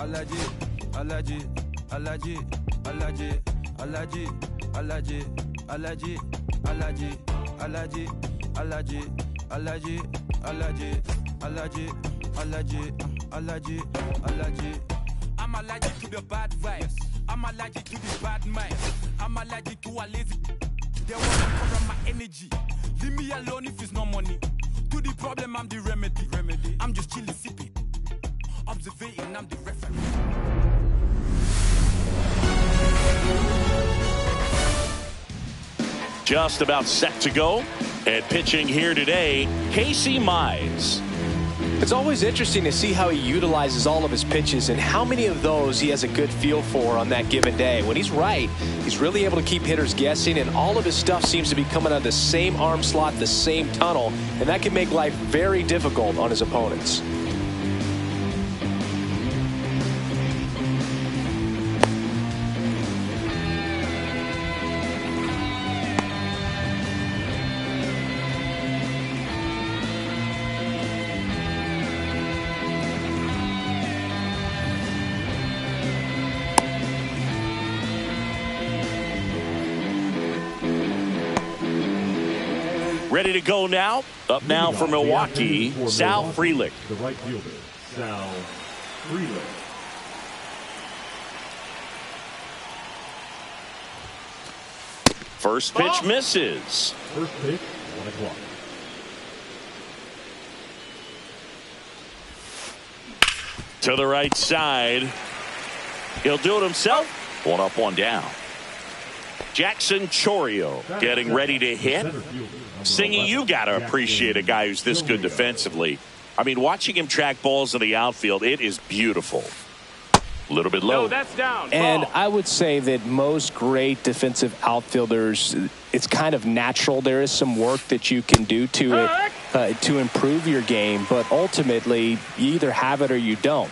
Alaji, Alaji, Alaji, Alaji, Alaji, Alaji, Alaji, Alaji, Alaji, Alaji, Alaji, Alaji, Alaji, Alaji, Alaji, Alaji, Alaji, Alaji, Alaji. I'm allergic to the bad vibes. I'm allergic to the bad minds. I'm allergic to a lazy. They want to cover my energy. Leave me alone if it's no money. To the problem, I'm the remedy. I'm just chilling, sipping. Observating, I'm the referee. Just about set to go. And pitching here today, Casey Mize. It's always interesting to see how he utilizes all of his pitches and how many of those he has a good feel for on that given day. When he's right, he's really able to keep hitters guessing, and all of his stuff seems to be coming out of the same arm slot, the same tunnel, and that can make life very difficult on his opponents. Ready to go now. Up now for Milwaukee, Sal Frelick. The right fielder, Sal Frelick. First pitch misses. First pitch, 1 o'clock. To the right side. He'll do it himself. 1 up, 1 down. Jackson Chorio getting ready to hit. Singy, you got to appreciate a guy who's this good defensively. I mean, watching him track balls in the outfield, it is beautiful. A little bit low. No, that's down. And I would say that most great defensive outfielders, it's kind of natural. There is some work that you can do to it to improve your game, but ultimately, you either have it or you don't.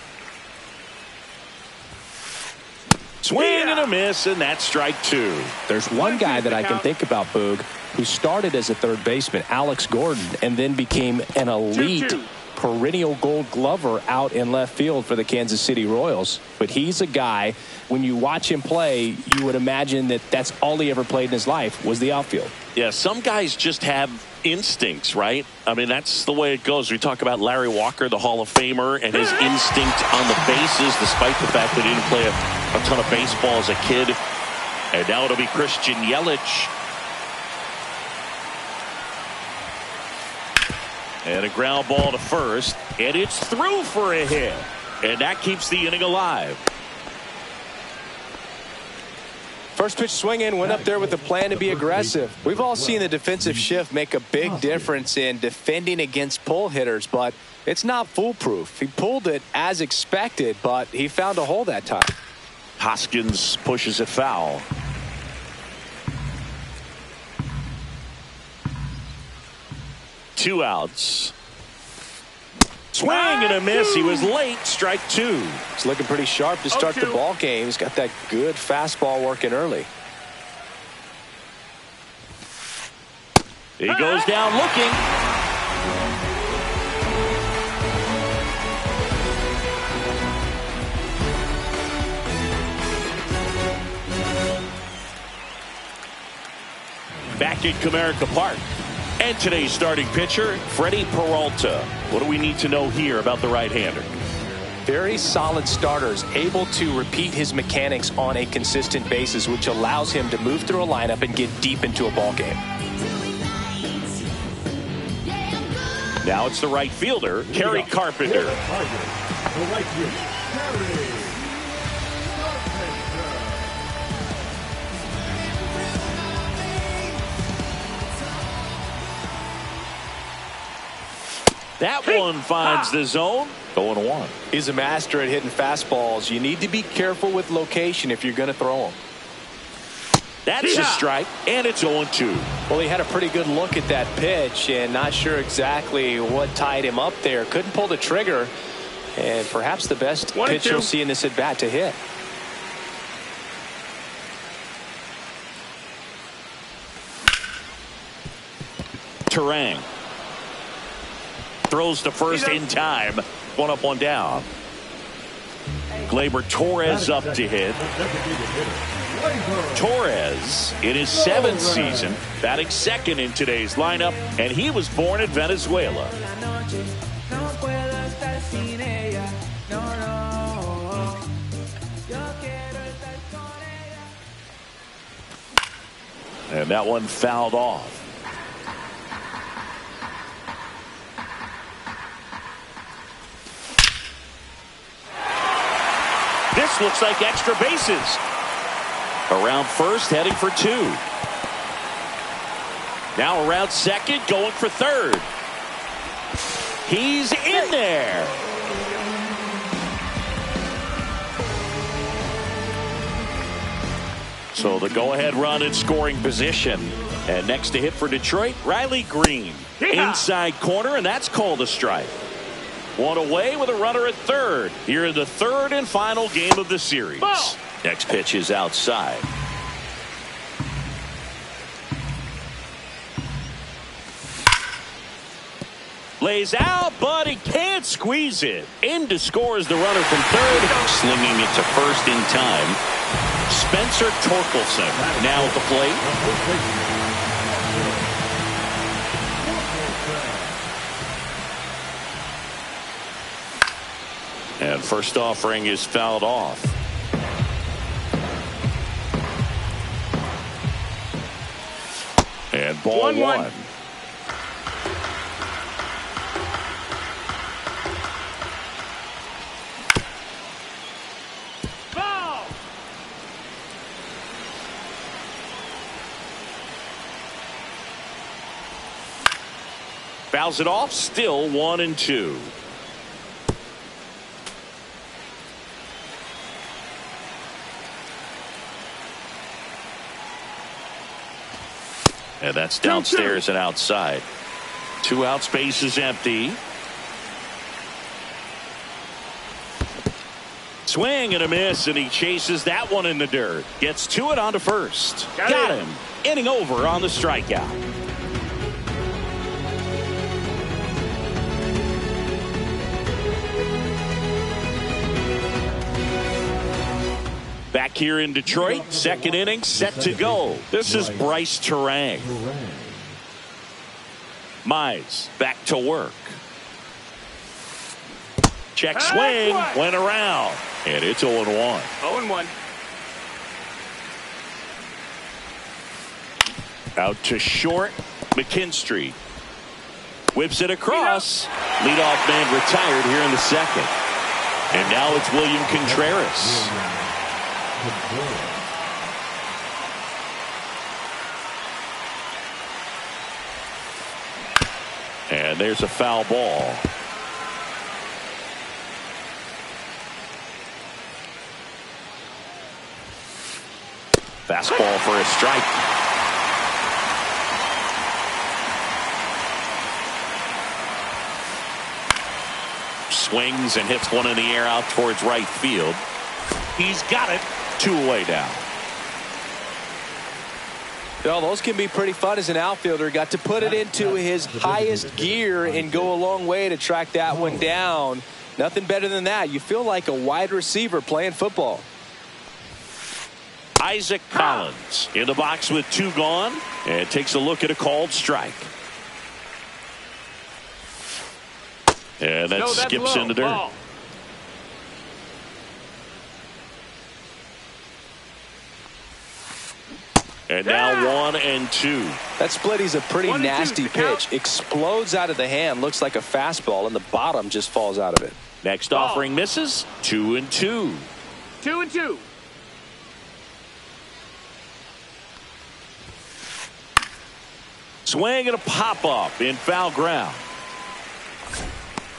Swing and a miss, and that's strike 2. There's one guy that I can think about, Boog, who started as a third baseman, Alex Gordon, and then became an elite perennial Gold Glover out in left field for the Kansas City Royals. But he's a guy, when you watch him play, you would imagine that that's all he ever played in his life was the outfield. Yeah, some guys just have instincts, right? I mean, that's the way it goes. We talk about Larry Walker, the Hall of Famer, and his instinct on the bases, despite the fact that he didn't play a ton of baseball as a kid. And now it'll be Christian Yelich. And a ground ball to first, and it's through for a hit. And that keeps the inning alive. First pitch swing in, went up there with a plan to be aggressive. We've all seen the defensive shift make a big difference in defending against pull hitters, but it's not foolproof. He pulled it as expected, but he found a hole that time. Hoskins pushes it foul. Two outs. Swing and a miss. He was late. Strike 2. He's looking pretty sharp to start the ball game. He's got that good fastball working early. He goes down looking. Back at Comerica Park. And today's starting pitcher, Freddie Peralta. What do we need to know here about the right-hander? Very solid starters, able to repeat his mechanics on a consistent basis, which allows him to move through a lineup and get deep into a ball game. Now it's the right fielder, Kerry Carpenter. The right fielder, Kerry. That one finds the zone. 0-1. He's a master at hitting fastballs. You need to be careful with location if you're going to throw them. That's a strike, and it's 0-2. Well, he had a pretty good look at that pitch and not sure exactly what tied him up there. Couldn't pull the trigger, and perhaps the best pitch you'll see in this at-bat to hit. Turang throws to first in time. 1 up, 1 down. Gleyber Torres up to hit. Torres in his 7th season, batting second in today's lineup, and he was born in Venezuela. And that one fouled off. This looks like extra bases. Around first, heading for 2. Now around second, going for third. He's in there. So the go-ahead run in scoring position. And next to hit for Detroit, Riley Green. Inside corner, and that's called a strike. 1 away with a runner at third. Here in the 3rd and final game of the series. Ball. Next pitch is outside. Lays out, but he can't squeeze it. In to score is the runner from third. Slinging it to first in time. Spencer Torkelson now at the plate. And first offering is fouled off. And ball 1. Ball. Fouls it off. Still 1-2. And that's downstairs and outside. 2 outs, base is empty. Swing and a miss, and he chases that one in the dirt. Gets to it onto first. Got him. Inning over on the strikeout. Back here in Detroit, 2nd inning set to go. This is Bryce Turang. Mize back to work. Check swing, went around, and it's 0-1. 0-1. Out to short, McKinstry. Whips it across. Leadoff man retired here in the 2nd. And now it's William Contreras. And there's a foul ball. Fastball for a strike. Swings and hits one in the air out towards right field. He's got it. 2 away now. Well, those can be pretty fun as an outfielder. Got to put it into his highest gear and go a long way to track that one down. Nothing better than that. You feel like a wide receiver playing football. Isaac Collins in the box with 2 gone, and takes a look at a called strike. And that skips in the dirt. Ball. And now 1-2. That split is a pretty nasty pitch. Explodes out of the hand. Looks like a fastball, and the bottom just falls out of it. Next offering misses. 2-2. 2-2. Swing and a pop-up in foul ground.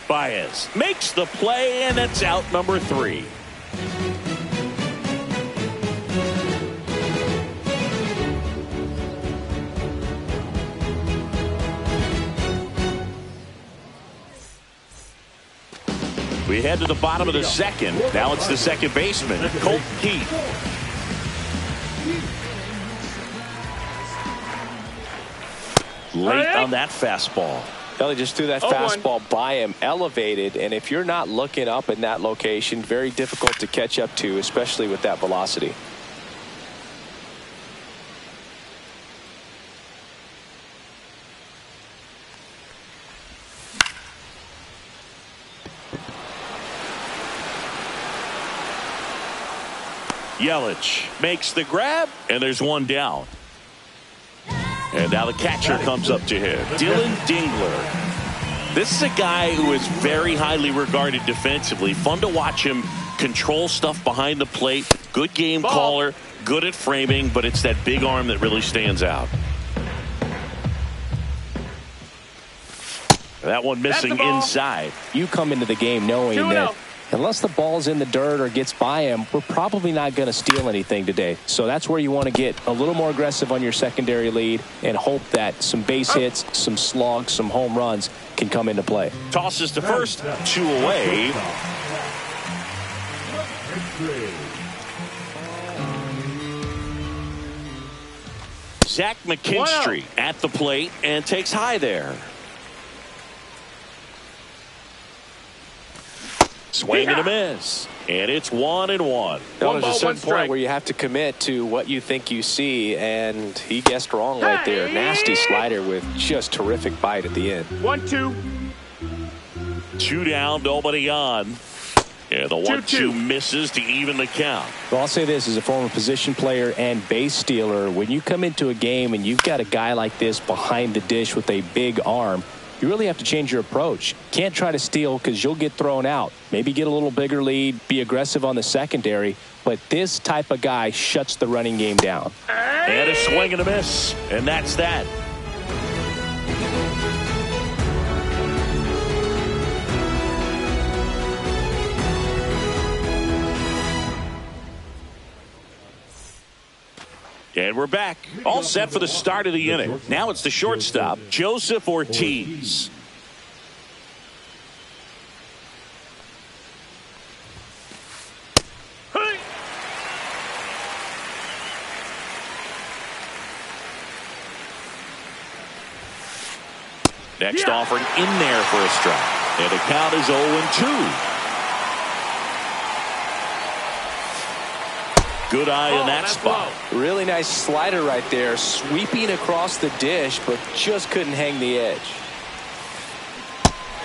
Baez makes the play, and that's out number 3. We head to the bottom of the 2nd. Now it's the second baseman, Colt Keith. late on that fastball. Well, he just threw that fastball by him, elevated, and if you're not looking up in that location, very difficult to catch up to, especially with that velocity. Yelich makes the grab, and there's one down. And now the catcher comes up to him, Dylan Dingler. This is a guy who is very highly regarded defensively. Fun to watch him control stuff behind the plate. Good game caller, good at framing, but it's that big arm that really stands out. That one missing inside. You come into the game knowing that unless the ball's in the dirt or gets by him, we're probably not going to steal anything today. So that's where you want to get a little more aggressive on your secondary lead and hope that some base hits, some slugs, some home runs can come into play. Tosses to first, 2 away. Zach McKinstry at the plate and takes high there. Swing and a miss. And it's 1-1. There's a certain point where you have to commit to what you think you see, and he guessed wrong right there. Nasty slider with just terrific bite at the end. 1-2. 2 down, nobody on. And the 1-2 misses to even the count. Well, I'll say this as a former position player and base stealer. When you come into a game and you've got a guy like this behind the dish with a big arm, you really have to change your approach. Can't try to steal because you'll get thrown out. Maybe get a little bigger lead, be aggressive on the secondary, but this type of guy shuts the running game down. And a swing and a miss, and that's that. And we're back, all set for the start of the inning. Now it's the shortstop, Joseph Ortiz. Next offering in there for a strike. And the count is 0-2. Good eye in that spot. Really nice slider right there, sweeping across the dish, but just couldn't hang the edge.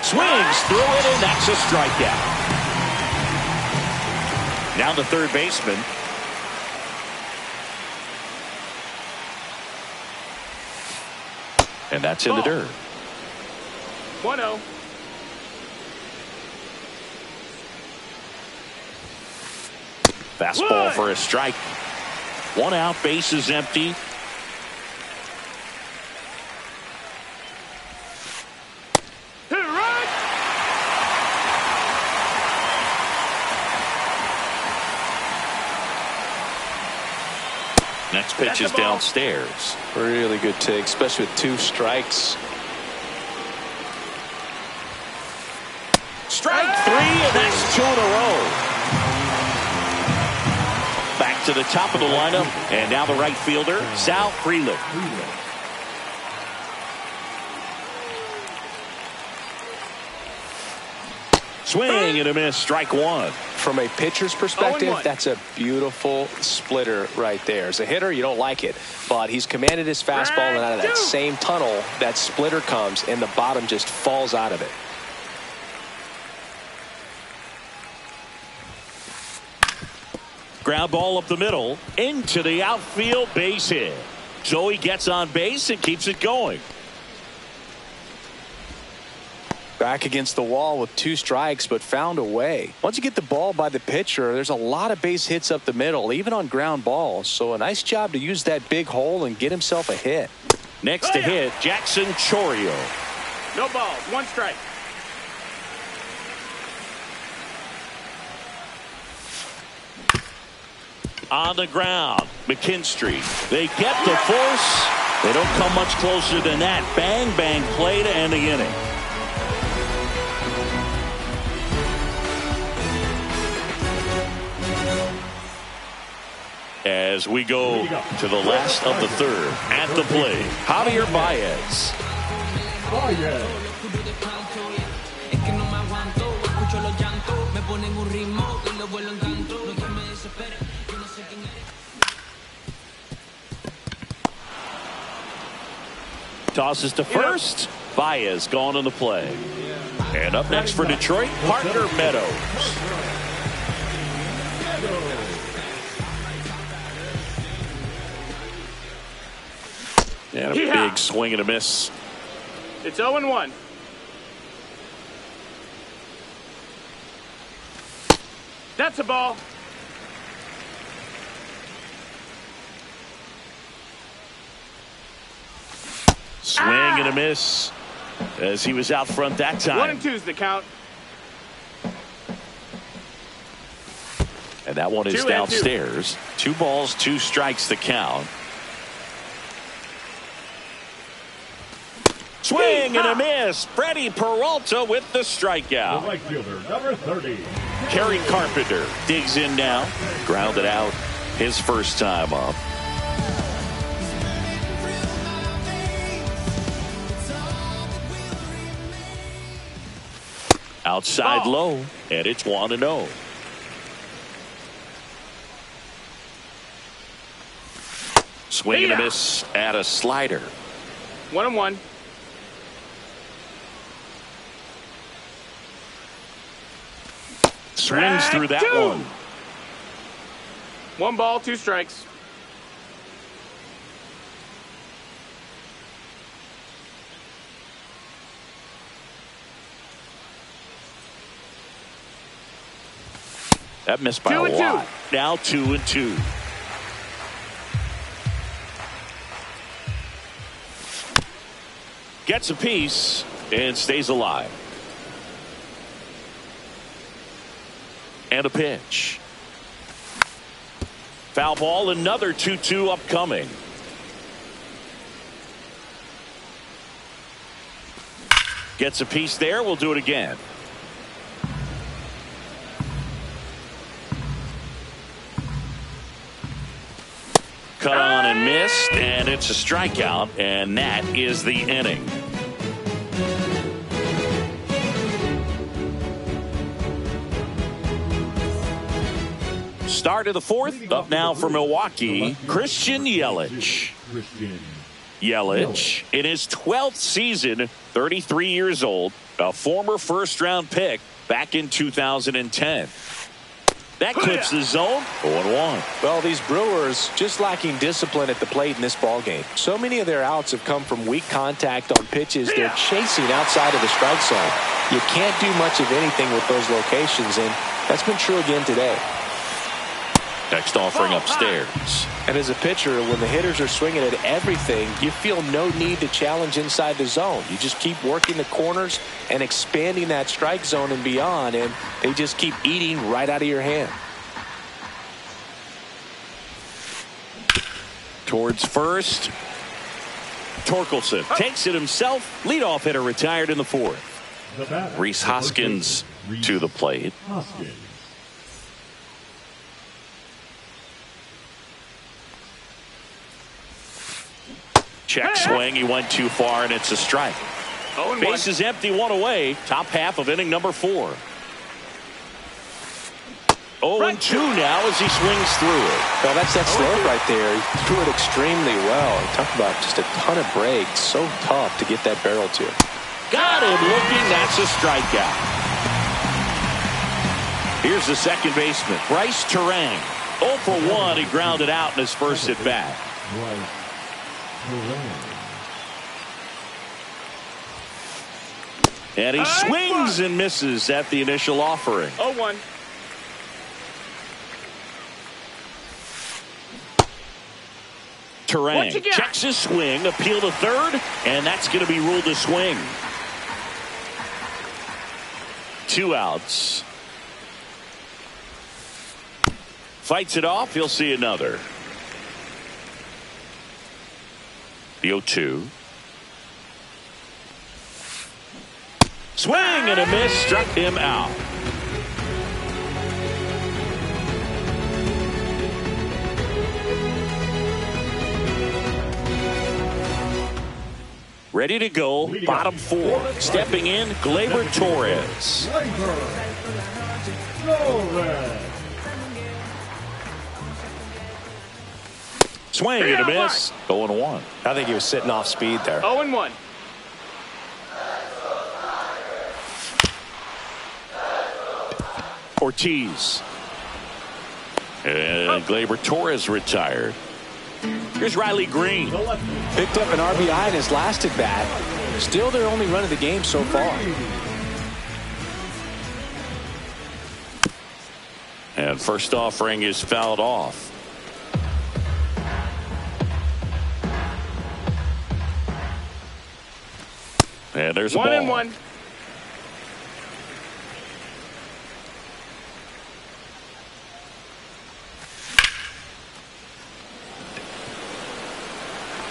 Swings through it, and that's a strikeout. Now the third baseman. And that's in the dirt. 1-0. Fastball for a strike. 1 out, base is empty. Next pitch is downstairs. Really good take, especially with 2 strikes. Strike 3, and that's 2 in a row. Back to the top of the lineup, and now the right fielder, Sal Freeland. Swing and a miss, strike 1. From a pitcher's perspective, that's a beautiful splitter right there. As a hitter, you don't like it, but he's commanded his fastball, and out of that same tunnel, that splitter comes, and the bottom just falls out of it. Ground ball up the middle, into the outfield, base hit. So he gets on base and keeps it going. Back against the wall with 2 strikes, but found a way. Once you get the ball by the pitcher, there's a lot of base hits up the middle, even on ground balls. So a nice job to use that big hole and get himself a hit. Next to hit, Jackson Chorio. No balls, 1 strike. On the ground, McKinstry. They get the force. They don't come much closer than that. Bang, bang play to end the inning. as we go to the last of the third. At the plate, Javier Baez. Tosses to first. Baez gone in the play. And up next for Detroit, Parker Meadows. And a big swing and a miss. It's 0-1. That's a ball. Swing and a miss as he was out front that time. 1-2's the count. And that one is downstairs. 2 balls, 2 strikes the count. Swing and a miss. Freddie Peralta with the strikeout. The right fielder, number 30. Kerry Carpenter digs in now. Grounded out his first time up. Outside low, and it's 1-0. Swing and a miss at a slider. 1-1. Swings through that one. 1 ball, 2 strikes. That missed by a lot. Now 2-2. Gets a piece and stays alive. And a pitch. Foul ball, another 2-2 upcoming. Gets a piece there. We'll do it again. Cut on and missed, and it's a strikeout, and that is the inning. Start of the fourth. Up now for Milwaukee, Christian Yelich. Yelich, in his 12th season, 33 years old, a former first-round pick back in 2010. That clips the zone. 0-1. Well, these Brewers just lacking discipline at the plate in this ballgame. So many of their outs have come from weak contact on pitches they're chasing outside of the strike zone. You can't do much of anything with those locations, and that's been true again today. Next offering upstairs. And as a pitcher, when the hitters are swinging at everything, you feel no need to challenge inside the zone. You just keep working the corners and expanding that strike zone and beyond, and they just keep eating right out of your hand. Towards first. Torkelson takes it himself. Leadoff hitter retired in the fourth. Rhys Hoskins to the plate. Check swing. He went too far, and it's a strike. Base is empty, 1 away. Top half of inning number 4. 0-2 now as he swings through it. Well, that's that slope right there. He threw it extremely well. Talk about just a ton of breaks. So tough to get that barrel to. Got him looking. That's a strikeout. Here's the second baseman, Bryce Terang. 0 for 1. He grounded out in his first at bat. And he swings and misses at the initial offering. 0-1. Terang checks his swing, appeal to third, and that's going to be ruled a swing. 2 outs. Fights it off. He'll see another. The 0-2. Swing and a miss, struck him out. Ready to go, bottom 4. Stepping in, Gleyber Torres. Swing and a miss. 0-1. I think he was sitting off speed there. 0-1. Ortiz. And Gleyber Torres retired. Here's Riley Green. Picked up an RBI in his last at bat. Still their only run of the game so far. And first offering is fouled off. And there's a ball. 1-1.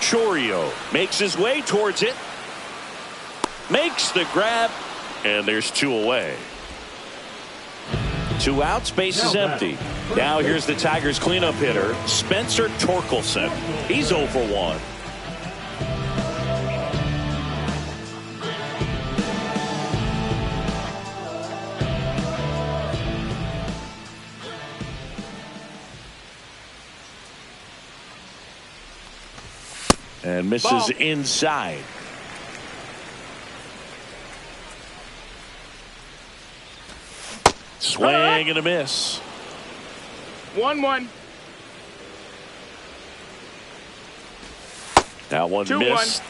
Chourio makes his way towards it. Makes the grab. And there's 2 away. 2 outs, base is empty. Now here's the Tigers cleanup hitter, Spencer Torkelson. He's 0 for 1. And misses Ball. inside. Swing and a miss. 1-1. That one 2-1. missed.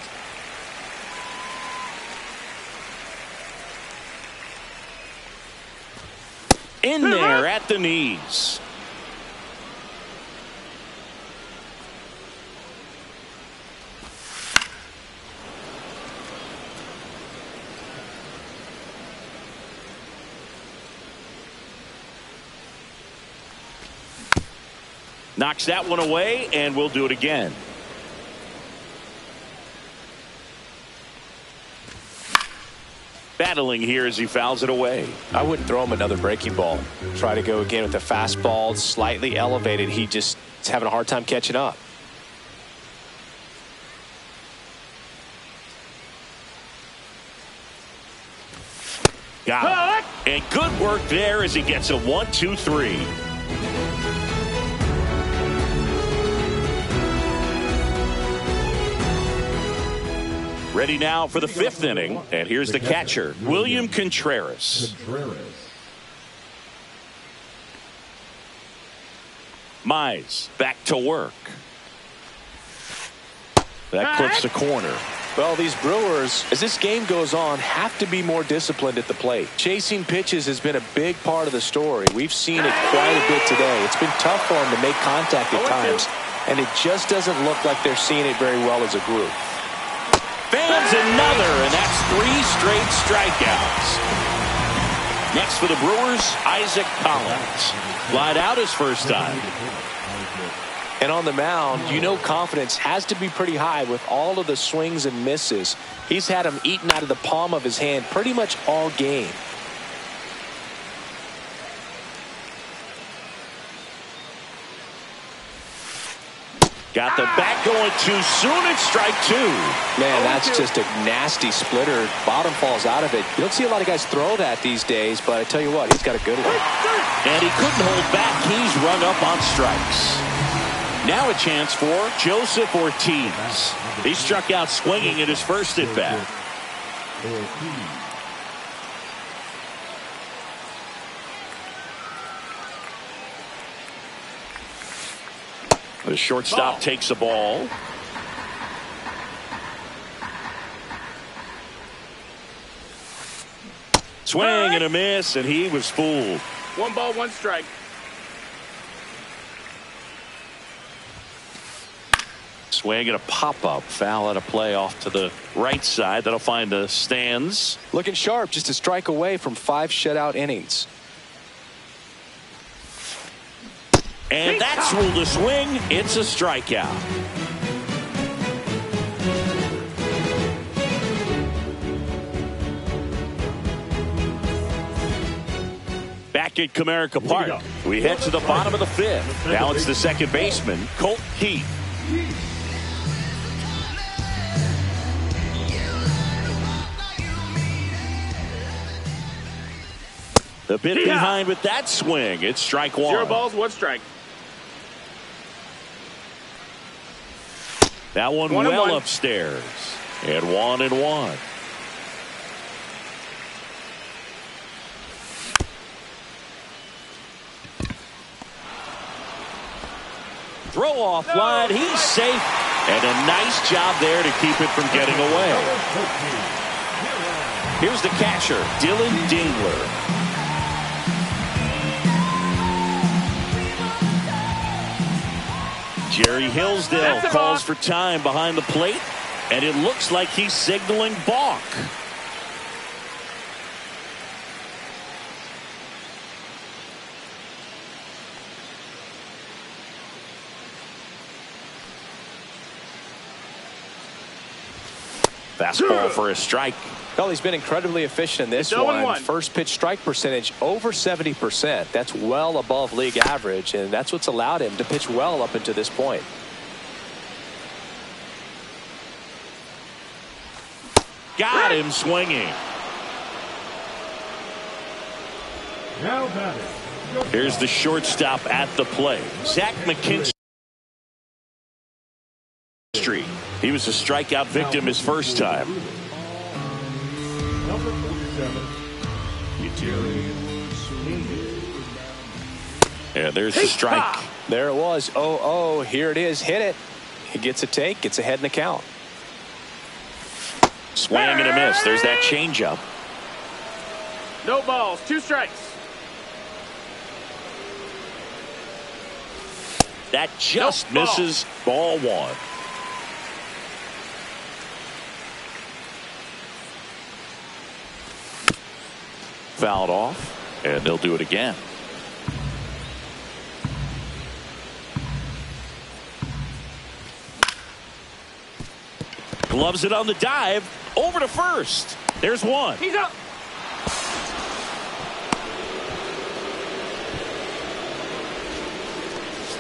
In there at the knees. Knocks that one away, and we'll do it again. Battling here as he fouls it away. I wouldn't throw him another breaking ball. Try to go again with the fastball, slightly elevated. He just is having a hard time catching up. Got it. And good work there as he gets a 1-2-3. Ready now for the 5th inning, and here's the catcher, William Contreras. Mize back to work. That clips the corner. Well, these Brewers, as this game goes on, have to be more disciplined at the plate. Chasing pitches has been a big part of the story. We've seen it quite a bit today. It's been tough for them to make contact at times, and it just doesn't look like they're seeing it very well as a group. Fans another, and that's 3 straight strikeouts. Next for the Brewers, Isaac Collins. Lied out his first time. And on the mound, you know confidence has to be pretty high with all of the swings and misses. He's had them eaten out of the palm of his hand pretty much all game. Got the bat going too soon at strike 2. Man, that's just a nasty splitter. Bottom falls out of it. You don't see a lot of guys throw that these days, but I tell you what, he's got a good one. And he couldn't hold back. He's run up on strikes. Now a chance for Joseph Ortiz. He struck out swinging at his first at bat. The shortstop takes the ball. Swing and a miss, and he was fooled. 1 ball, 1 strike. Swing and a pop-up. Foul at a play off to the right side. That'll find the stands. Looking sharp, just a strike away from 5 shutout innings. And that's ruled a swing. It's a strikeout. Back at Comerica Park, we head to the bottom of the 5th. Now it's the second baseman, Colt Keith. A bit behind with that swing. It's strike one. 0 balls, 1 strike. That one well upstairs. And 1-1. Throw off line. He's safe. And a nice job there to keep it from getting away. Here's the catcher, Dylan Dingler. Jerry Hillsdale calls for time behind the plate, and it looks like he's signaling balk. Fastball for a strike. Well, he's been incredibly efficient in this one. First pitch strike percentage over 70%. That's well above league average, and that's what's allowed him to pitch well up until this point. Got him swinging. Now batting. Here's the shortstop at the plate, Zach McKinstry. He was a strikeout victim his first time. Number 47. And there's the strike. There it was. 0-0. Here it is. Hit it. He gets a take. Gets ahead in the count. Swing and a miss. There's that changeup. No balls, 2 strikes. That just misses. Ball 1. Fouled off, and they'll do it again. Gloves it on the dive. Over to first. There's one. He's up.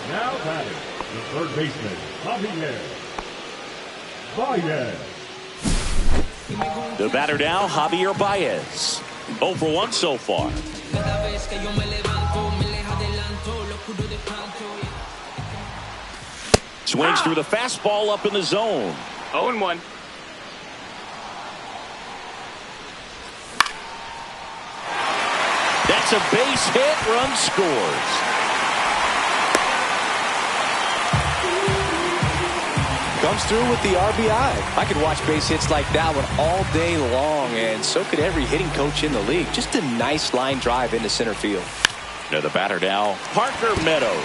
Now batting, the third baseman, Javier Baez. The batter now, Javier Baez. 0 for 1 so far. Swings through the fastball up in the zone. 0-1. That's a base hit. Run scores. Comes through with the RBI. I could watch base hits like that one all day long, and so could every hitting coach in the league. Just a nice line drive into center field. Now the batter now, Parker Meadows.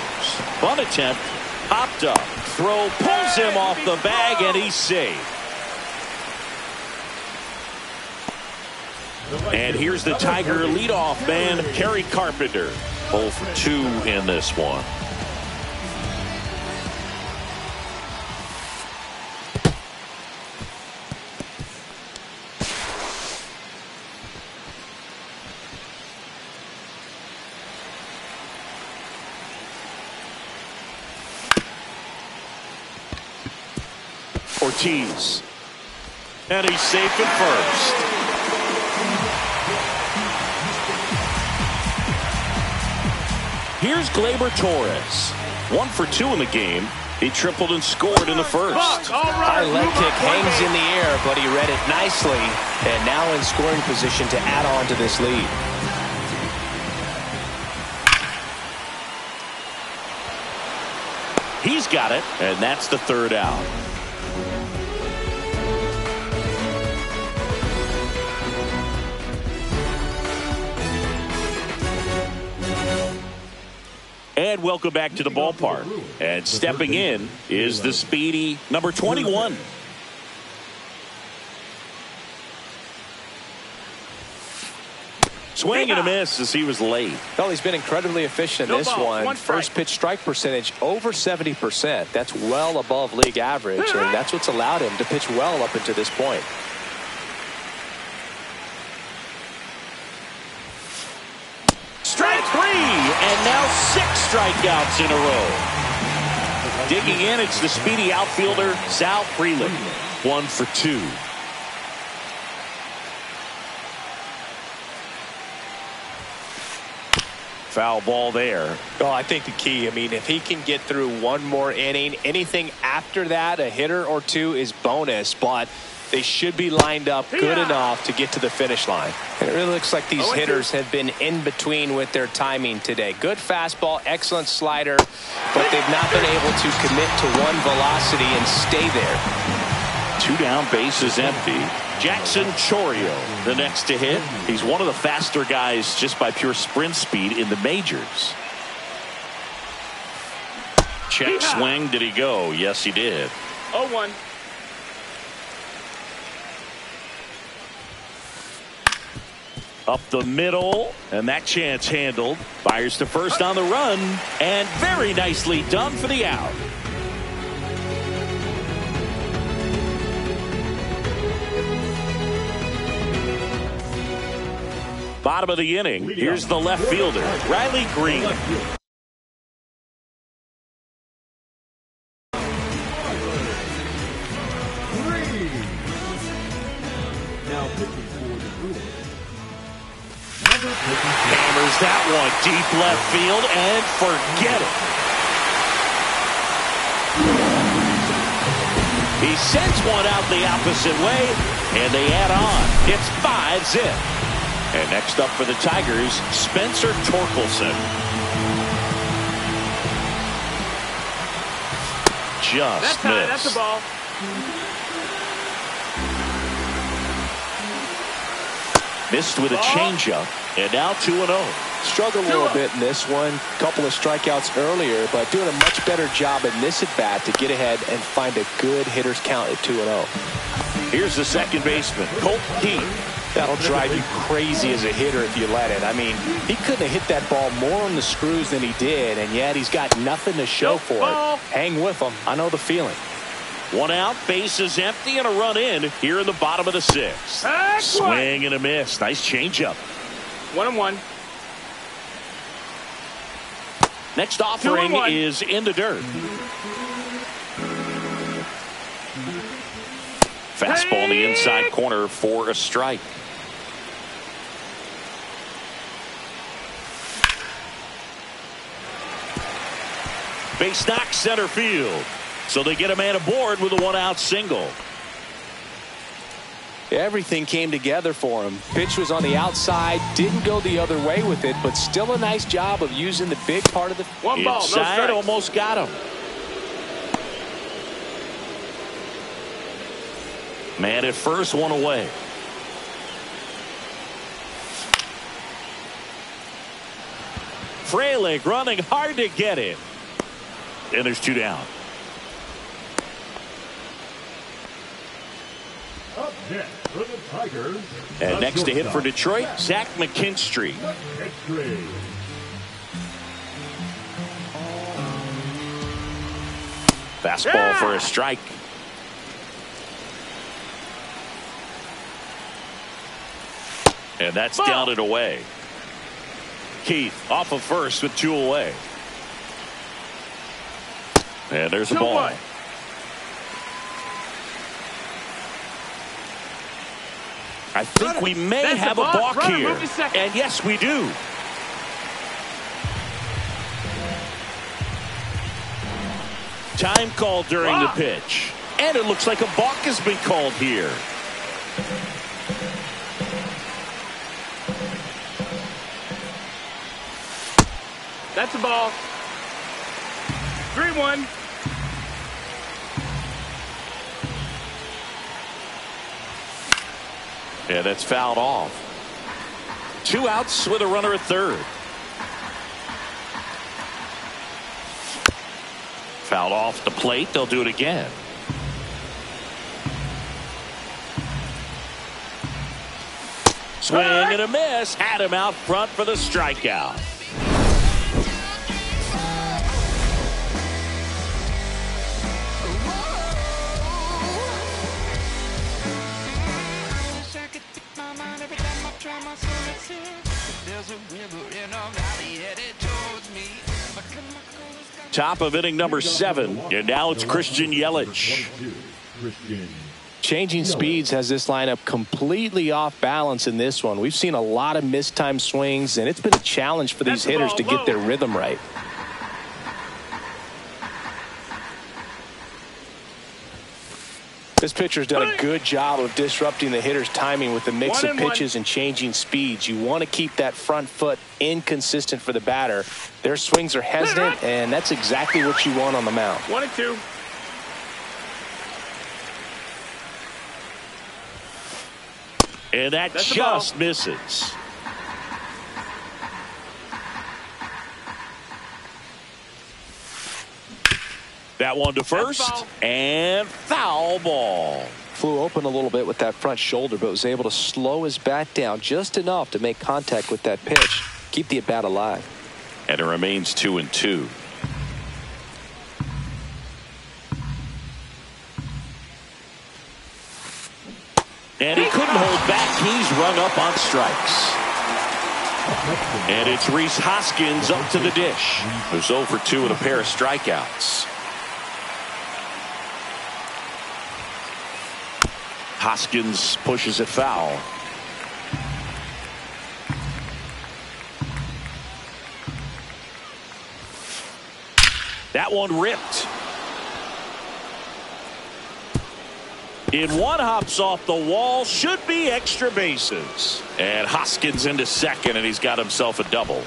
Bunt attempt, popped up. Throw pulls him off the bag, and he's safe. And here's the Tiger leadoff man, Kerry Carpenter. 0 for 2 in this one. Ortiz. And he's safe at first. Here's Gleyber Torres. 1 for 2 in the game. He tripled and scored in the first. High leg kick hangs in the air, but he read it nicely. And now in scoring position to add on to this lead. He's got it, and that's the 3rd out. And welcome back to the ballpark. And stepping in is the speedy number 21. Swing and a miss as he was late. Well, he's been incredibly efficient in this one. First pitch strike percentage over 70%. That's well above league average, and that's what's allowed him to pitch well up until this point. Strike 3, and now 6 strikeouts in a row. Digging in, it's the speedy outfielder, Sal Freeland. 1 for 2. Foul ball there. Oh, I think the key, I mean, if he can get through one more inning, anything after that, a hitter or two is bonus, but they should be lined up good enough to get to the finish line. And it really looks like these hitters have been in between with their timing today. Good fastball, excellent slider, but they've not been able to commit to one velocity and stay there. 2 down, bases empty. Jackson Chourio, the next to hit. He's one of the faster guys just by pure sprint speed in the majors. Check swing. Did he go? Yes, he did. 0-1. Up the middle, and that chance handled. Fires to first on the run, and very nicely done for the out. Bottom of the inning, here's the left fielder, Riley Green. Hammers that one deep left field and forget it. He sends one out the opposite way, and they add on. It's 5-zip. And next up for the Tigers, Spencer Torkelson. Just that's missed. high, that's the ball. Missed with a changeup, and now 2-0. Struggled a little bit in this one. Couple of strikeouts earlier, but doing a much better job in this at-bat to get ahead and find a good hitter's count at 2-0. Here's the second baseman, Colt Keith. That'll drive you crazy as a hitter if you let it. I mean, he couldn't have hit that ball more on the screws than he did, and yet he's got nothing to show for it. Hang with him. I know the feeling. 1 out, bases empty, and a run in here in the bottom of the 6th. Swing and a miss. Nice changeup. 1-1. Next offering is in the dirt. Fastball in the inside corner for a strike. Base knock center field. So they get a man aboard with a 1-out single. Everything came together for him. Pitch was on the outside, didn't go the other way with it, but still a nice job of using the big part of the one ball, inside, no almost got him. Man at first, 1 away. Frelick running hard to get it. And there's 2 down. Up next for the Tigers. And next to hit for Detroit, Zach McKinstry. Fastball for a strike. And that's down and away. Keith off of first with 2 away. And there's a ball. I think we may have a balk here. And yes, we do. Time called during the pitch. And it looks like a balk has been called here. That's a ball. 3-1. Yeah, that's fouled off. 2 outs with a runner at third. Fouled off the plate. They'll do it again. Swing and a miss. Had him out front for the strikeout. Top of inning number 7, and now it's Christian Yelich. Changing speeds has this lineup completely off balance in this one. We've seen a lot of mistimed swings, and it's been a challenge for these hitters to get their rhythm right. This pitcher's done a good job of disrupting the hitter's timing with the mix of pitches and changing speeds. You want to keep that front foot inconsistent for the batter. Their swings are hesitant, and that's exactly what you want on the mound. 1-2. And that just misses. That one to first, and foul ball. Flew open a little bit with that front shoulder, but was able to slow his bat down just enough to make contact with that pitch. Keep the at-bat alive. And it remains 2-2. And he couldn't hold back. He's rung up on strikes. And it's Rhys Hoskins up to the dish, who's 0 for 2 with a pair of strikeouts. Hoskins pushes it foul. That one ripped. In one, hops off the wall, should be extra bases. And Hoskins into second, and he's got himself a double.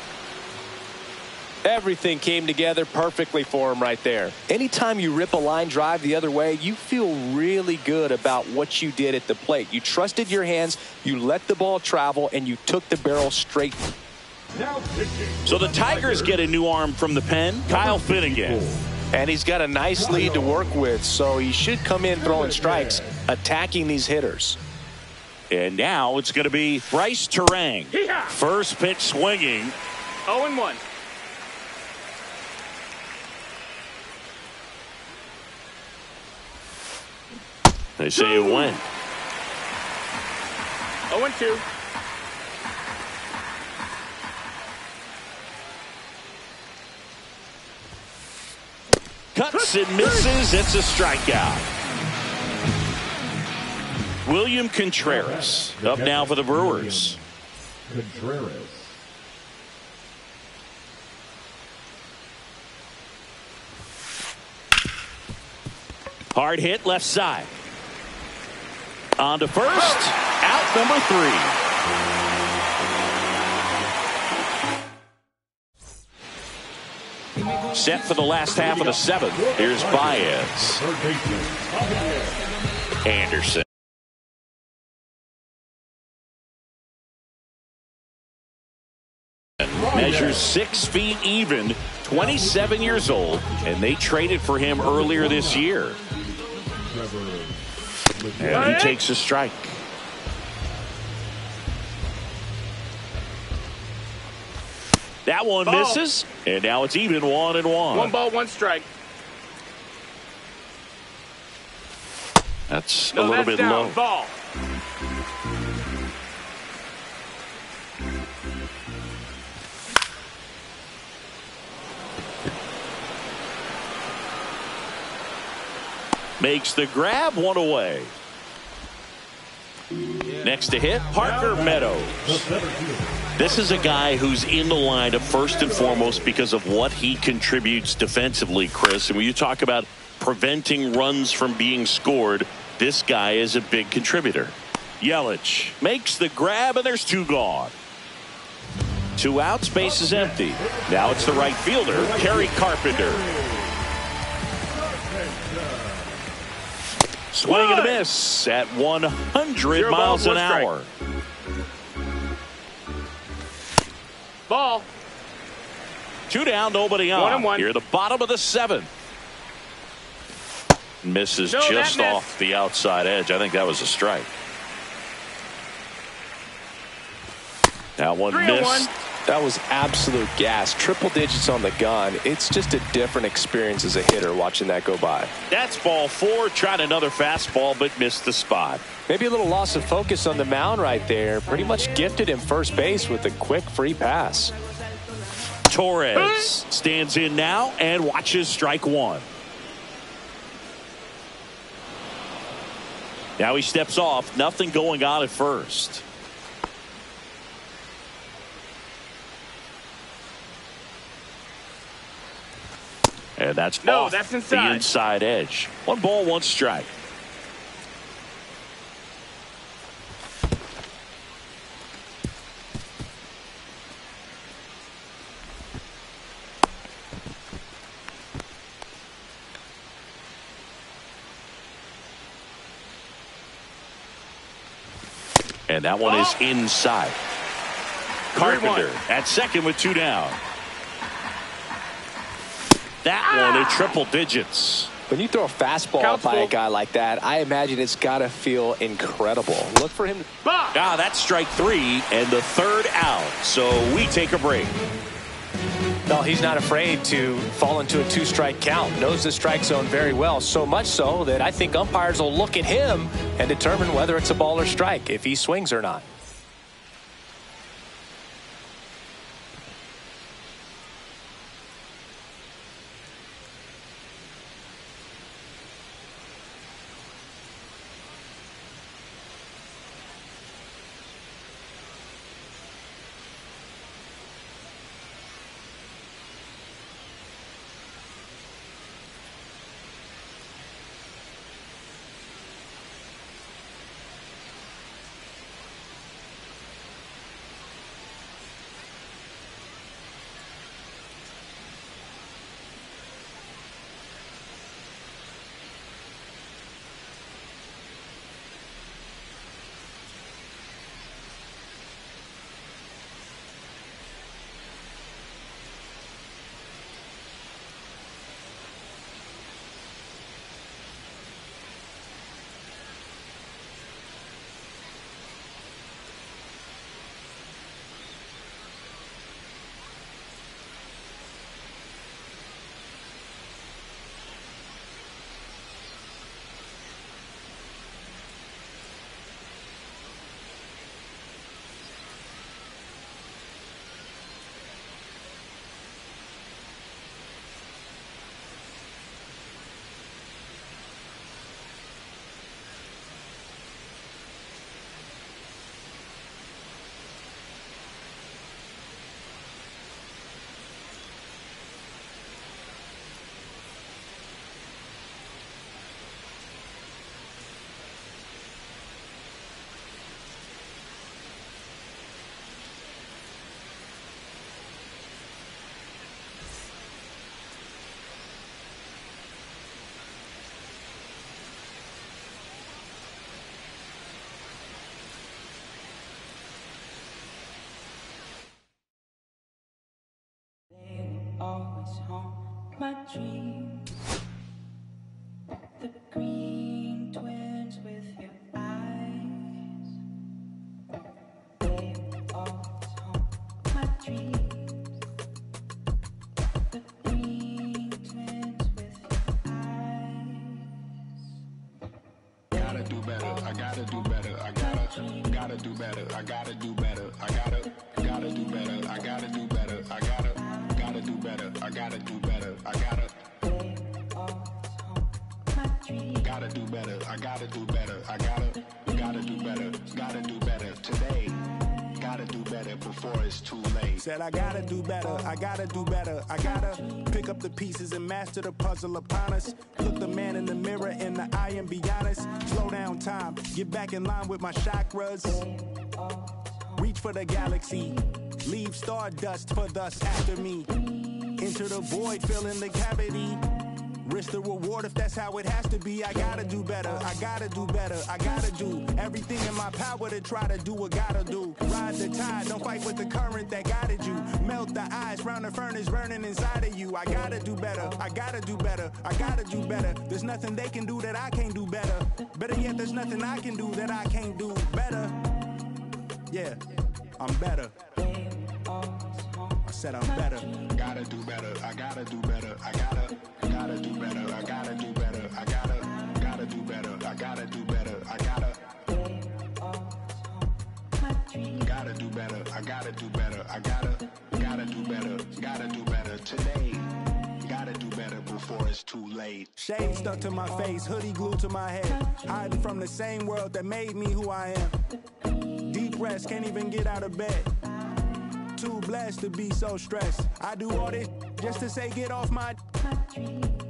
Everything came together perfectly for him right there. Anytime you rip a line drive the other way, you feel really good about what you did at the plate. You trusted your hands, you let the ball travel, and you took the barrel straight. So the Tigers get a new arm from the pen, Kyle Finnegan. And he's got a nice lead to work with, so he should come in throwing strikes, attacking these hitters. And now it's going to be Bryce Terang. First pitch swinging. 0-1. They say it went. 0-2. Cuts and misses. It's a strikeout. William Contreras up now for the Brewers. Contreras. Hard hit left side. On to first. Out number 3. Set for the last half of the 7th. Here's Baez. Anderson. Measures 6 feet even, 27 years old, and they traded for him earlier this year. And he takes a strike. That one misses, and now it's even 1-1. 1 ball, 1 strike. That's a little bit low. Ball. Makes the grab, 1 away. Next to hit, Parker Meadows. This is a guy who's in the lineup first and foremost because of what he contributes defensively, Chris. And when you talk about preventing runs from being scored, this guy is a big contributor. Yelich makes the grab, and there's 2 gone. 2 outs, base is empty. Now it's the right fielder, Kerry Carpenter. Swing and a miss at 100 miles an hour. Ball. 2 down, nobody on. 1-1. Here, the bottom of the 7th. Misses just off the outside edge. I think that was a strike. That one missed. That was absolute gas. Triple digits on the gun. It's just a different experience as a hitter watching that go by. That's ball 4. Tried another fastball, but missed the spot. Maybe a little loss of focus on the mound right there. Pretty much gifted him first base with a quick free pass. Torres stands in now and watches strike 1. Now he steps off. Nothing going on at first. And that's off that's the inside. inside edge. 1 ball, 1 strike. And that one is inside. Carpenter at second with 2 down. That one in triple digits. When you throw a fastball by a guy like that, I imagine it's got to feel incredible. Look for him. That's strike 3 and the 3rd out. So we take a break. No, he's not afraid to fall into a 2-strike count. Knows the strike zone very well. So much so that I think umpires will look at him and determine whether it's a ball or strike, if he swings or not. Always haunt my dreams. The green twins with your eyes. They always haunt my dreams. The green twins with your eyes. Gotta do better. I gotta do better. I gotta do better. I gotta do better. I gotta do better. I gotta do better. I gotta do better. I gotta do better. I gotta do better. I gotta do better. I gotta do better. Gotta do better today. Gotta do better before it's too late. Said I gotta do better. I gotta do better. I gotta pick up the pieces and master the puzzle upon us. Look the man in the mirror in the eye and be honest. Slow down time. Get back in line with my chakras. Reach for the galaxy. Leave stardust for thus after me. Enter the void, fill in the cavity. Risk the reward if that's how it has to be. I gotta do better. I gotta do better. I gotta do everything in my power to try to do what gotta do. Ride the tide, don't fight with the current that guided you. Melt the ice round the furnace burning inside of you. I gotta do better. I gotta do better. I gotta do better. There's nothing they can do that I can't do better. Better yet, there's nothing I can do that I can't do better. Yeah, I'm better. I said I'm better. Gotta do better. I gotta do better. I gotta do better. I gotta do better. I gotta do better. I gotta do better. I gotta do better. I gotta do better. I gotta do better. Gotta do better today. Gotta do better before it's it's too late. Shade stuck to my face, hoodie glued to my head. Hiding from the same world that made me who I am. Deep rest, can't even get out of bed. Too blessed to be so stressed. I do all this just to say get off my.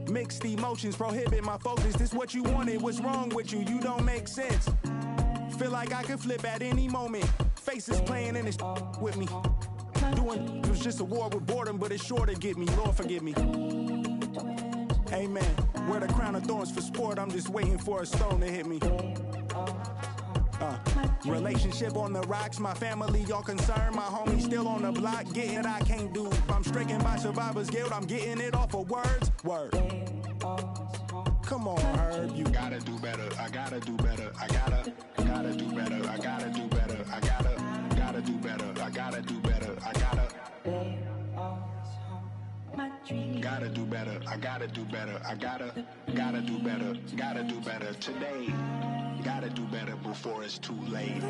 Mixed emotions prohibit my focus. This what you wanted, what's wrong with you? You don't make sense. Feel like I could flip at any moment. Faces playing in this with me. Doing it was just a war with boredom, but it's sure to get me. Lord forgive me. Amen. Wear the crown of thorns for sport. I'm just waiting for a stone to hit me. Relationship on the rocks. My family all concerned. My homie still on the block. Getting it I can't do. I'm stricken by survivor's guilt. I'm getting it off of words. Word. Come on, Herb. You gotta do better. I gotta do better. I gotta do better. I gotta do better. I gotta do better. I gotta do better. I gotta do better. I gotta do better. I gotta do better. Gotta do better today. Gotta do better before it's too late.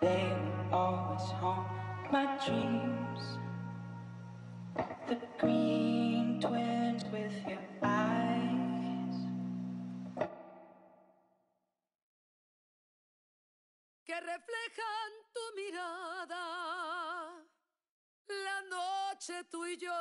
They always haunt my dreams. The green twins with your eyes. Que reflejan tu mirada, la noche tú y yo.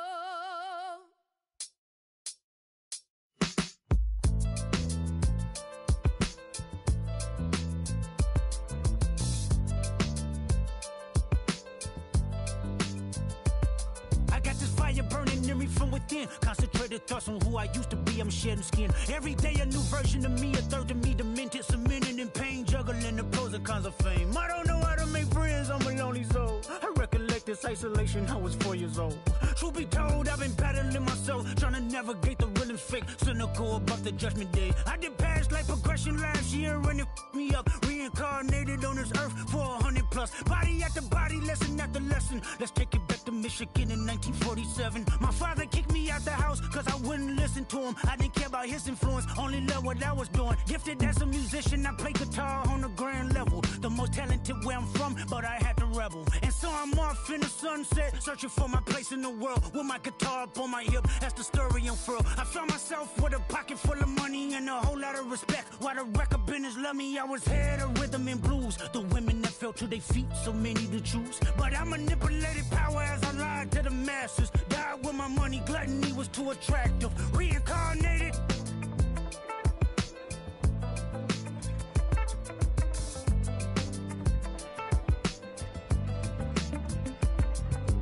Burning in me from within. Concentrated thoughts on who I used to be. I'm shedding skin. Every day a new version of me. A third of me demented, cemented in pain. Juggling the pros and cons of fame. I don't know how to make friends. I'm a lonely soul. I recollect this isolation. I was 4 years old. Truth be told, I've been battling myself. Trying to navigate the real and fake. Cynical about the judgment day. I did past life progression last year. And it f***ed me up. Reincarnated on this earth for 100+. Body after body, lesson after lesson. Let's take it back to Michigan in 1947. My father kicked me out the house cause I wouldn't listen to him. I didn't care about his influence, only loved what I was doing. Gifted as a musician, I play guitar on the grand level. The most talented where I'm from, but I had to rebel. And so I'm off in the sunset, searching for my place in the world. With my guitar up on my hip, that's the story unfurled. I found myself with a pocket full of money and a whole lot of respect. While the record business loved me, I was head of rhythm and blues. The women that fell to their feet, so many to choose. But I manipulated power as I lied to the masses. Died with my money, gluttony was too attractive. Reincarnated.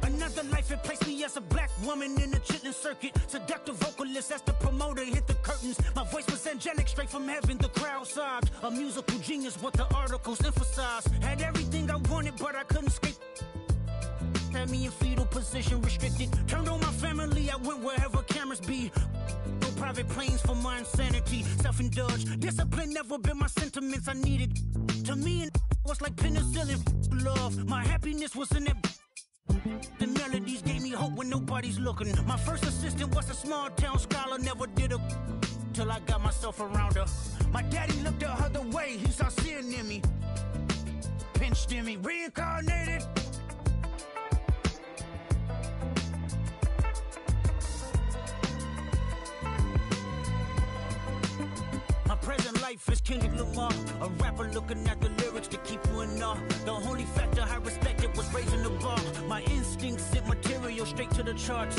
Another life, it placed me as a black woman in the chitlin circuit. Seductive vocalist as the promoter hit the curtains. My voice was angelic, straight from heaven, the crowd sobbed. A musical genius, what the articles emphasized. Had everything I wanted, but I couldn't escape. Had me in fetal position, restricted. Turned on my family, I went wherever cameras be. No private planes for my insanity. Self-indulged, discipline never been my sentiments I needed. To me, and was like penicillin. Love, my happiness was in it. The melodies gave me hope when nobody's looking. My first assistant was a small town scholar, never did a till I got myself around her. My daddy looked the other way, he saw sin in me. Pinched in me, reincarnated. My present life is Kendrick Lamar, a rapper looking at the lyrics to keep you in awe. The only factor I respected was raising the bar. My instincts sent material straight to the charts.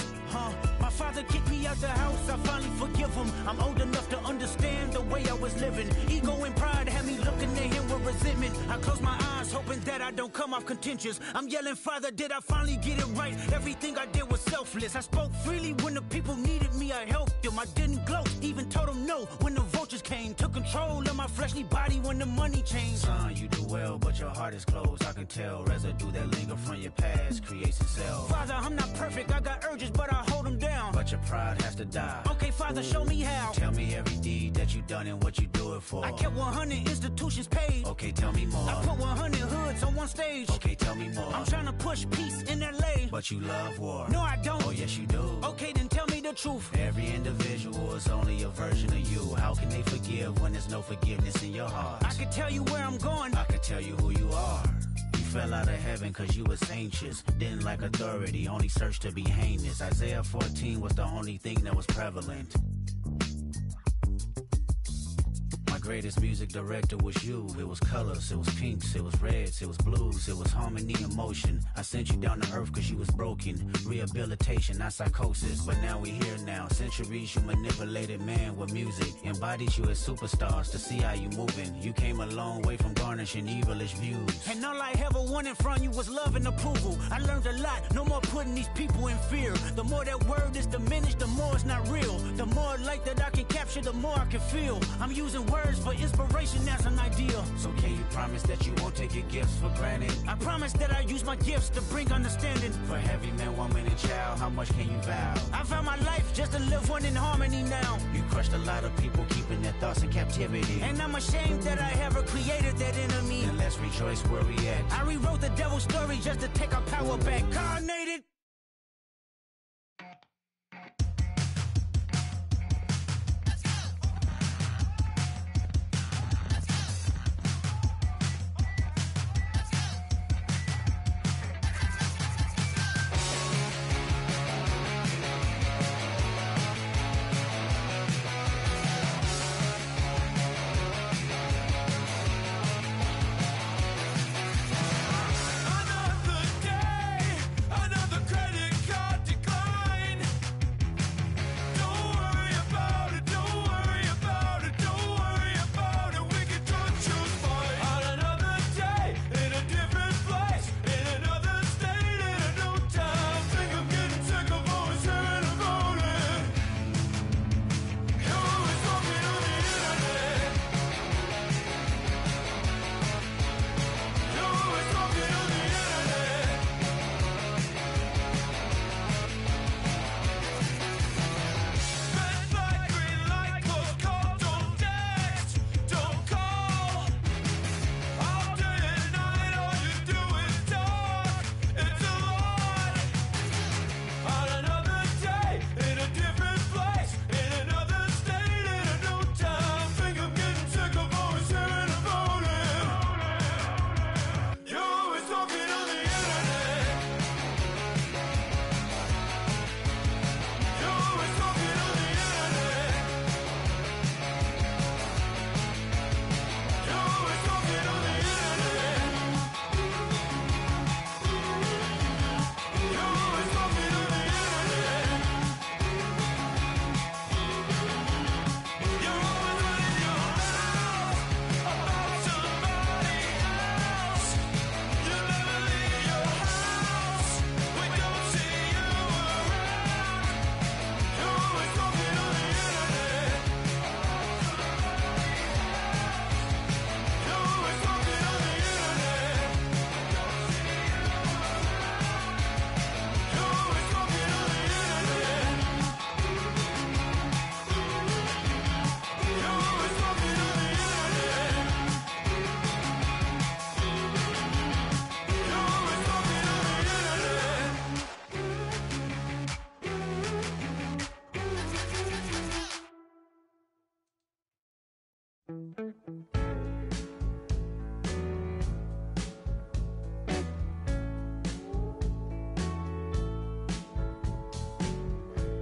My father kicked me out the house, I finally forgive him. I'm old enough to understand the way I was living. Ego and pride had me looking at him with resentment. I close my eyes, hoping that I don't come off contentious. I'm yelling, Father, did I finally get it right? Everything I did was selfless. I spoke freely when the people needed me, I helped them. I didn't gloat, even told them no when the vultures came. Took control of my fleshly body when the money changed. Son, you do well, but your heart is closed. I can tell residue that linger from your past creates itself. Father, I'm not perfect. I got urges, but I hold them down. But your pride has to die. Okay, Father, show me how. Tell me every deed that you done and what you do it for. I kept 100 institutions paid. Okay, tell me more. I put 100 hoods on one stage. Okay, tell me more. I'm trying to push peace in LA. But you love war. No, I don't. Oh, yes, you do. Okay, then tell me the truth. Every individual is only a version of you. How can they forgive when there's no forgiveness in your heart? I could tell you where I'm going. I could tell you who you are. You fell out of heaven cause you was anxious. Didn't like authority, only searched to be heinous. Isaiah 14 was the only thing that was prevalent. Greatest music director was you. It was colors, it was pinks, it was reds, it was blues, it was harmony and motion. I sent you down to earth cause you was broken. Rehabilitation, not psychosis, but now we here now. Centuries you manipulated man with music. Embodied you as superstars to see how you moving. You came a long way from garnishing evilish views. And all I ever wanted from you was love and approval. I learned a lot, no more putting these people in fear. The more that word is diminished, the more it's not real. The more light that I can capture, the more I can feel. I'm using words for inspiration as an ideal. So can you promise that you won't take your gifts for granted? I promise that I use my gifts to bring understanding. For every man, woman, and child, how much can you vow? I vow my life just to live one in harmony now. You crushed a lot of people keeping their thoughts in captivity. And I'm ashamed that I ever created that enemy. And let's rejoice where we at. I rewrote the devil's story just to take our power back. Carnated.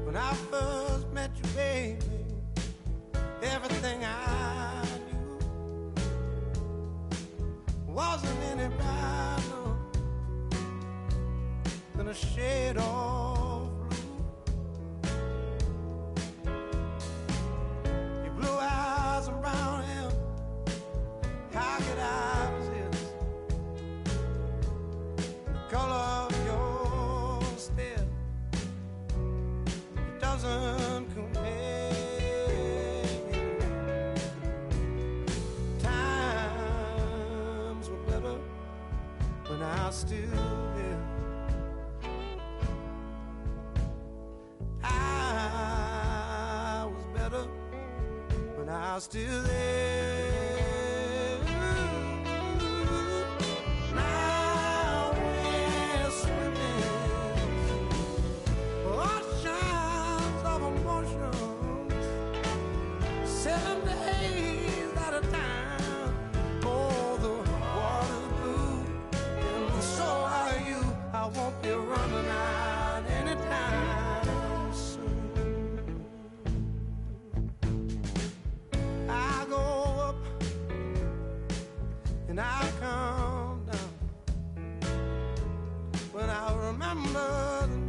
When I first met you, baby, everything I knew wasn't any brighter than a shade of blue. Your blue eyes and brown hair, how could I resist the color of your stare? It doesn't compare. I still live. I was better when I was still there. Now we're swimming oceans of emotions, 7 days at a time. Oh, the water's blue, and so are you. I won't be running out anytime soon. I go up and I come down when I remember the